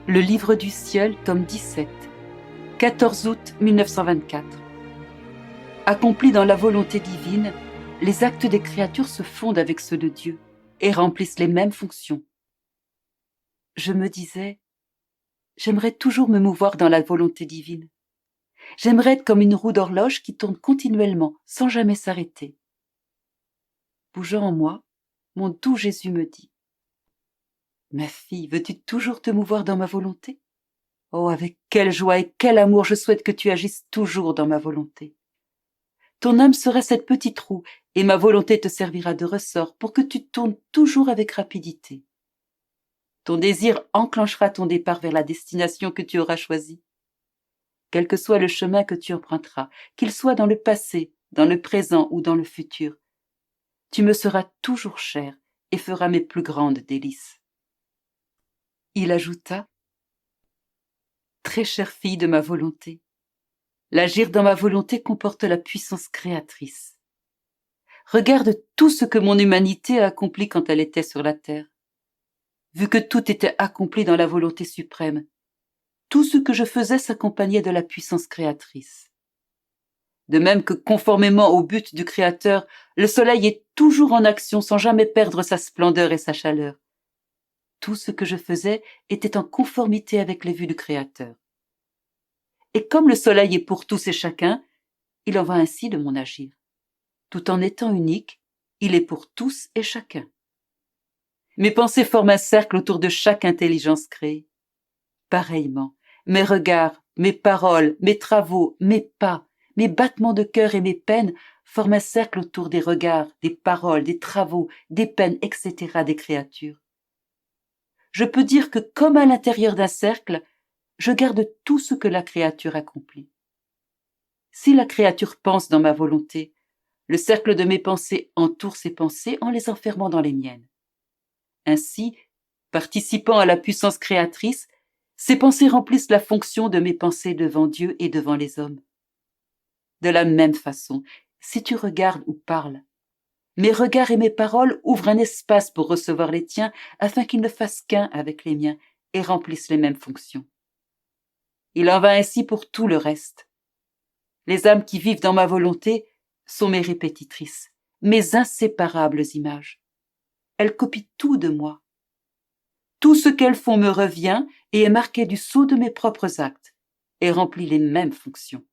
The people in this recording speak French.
Le Livre du ciel, tome 17, 14 août 1924. Accomplis dans la volonté divine, les actes des créatures se fondent avec ceux de Dieu et remplissent les mêmes fonctions. Je me disais, j'aimerais toujours me mouvoir dans la volonté divine. J'aimerais être comme une roue d'horloge qui tourne continuellement, sans jamais s'arrêter. Bougeant en moi, mon doux Jésus me dit, « Ma fille, veux-tu toujours te mouvoir dans ma volonté ? Oh, avec quelle joie et quel amour je souhaite que tu agisses toujours dans ma volonté. Ton âme serait cette petite roue, et ma volonté te servira de ressort pour que tu tournes toujours avec rapidité. Ton désir enclenchera ton départ vers la destination que tu auras choisie. Quel que soit le chemin que tu emprunteras, qu'il soit dans le passé, dans le présent ou dans le futur, tu me seras toujours chère et feras mes plus grandes délices. » Il ajouta, « Très chère fille de ma volonté, l'agir dans ma volonté comporte la puissance créatrice. Regarde tout ce que mon humanité a accompli quand elle était sur la terre. Vu que tout était accompli dans la volonté suprême, tout ce que je faisais s'accompagnait de la puissance créatrice. De même que conformément au but du Créateur, le soleil est toujours en action sans jamais perdre sa splendeur et sa chaleur. Tout ce que je faisais était en conformité avec les vues du Créateur. Et comme le soleil est pour tous et chacun, il en va ainsi de mon agir. Tout en étant unique, il est pour tous et chacun. Mes pensées forment un cercle autour de chaque intelligence créée. Pareillement, mes regards, mes paroles, mes travaux, mes pas, mes battements de cœur et mes peines forment un cercle autour des regards, des paroles, des travaux, des peines, etc. des créatures. Je peux dire que comme à l'intérieur d'un cercle, je garde tout ce que la créature accomplit. Si la créature pense dans ma volonté, le cercle de mes pensées entoure ses pensées en les enfermant dans les miennes. Ainsi, participant à la puissance créatrice, ces pensées remplissent la fonction de mes pensées devant Dieu et devant les hommes. De la même façon, si tu regardes ou parles, mes regards et mes paroles ouvrent un espace pour recevoir les tiens afin qu'ils ne fassent qu'un avec les miens et remplissent les mêmes fonctions. Il en va ainsi pour tout le reste. Les âmes qui vivent dans ma volonté sont mes répétitrices, mes inséparables images. Elles copient tout de moi. Tout ce qu'elles font me revient et est marqué du sceau de mes propres actes et remplit les mêmes fonctions.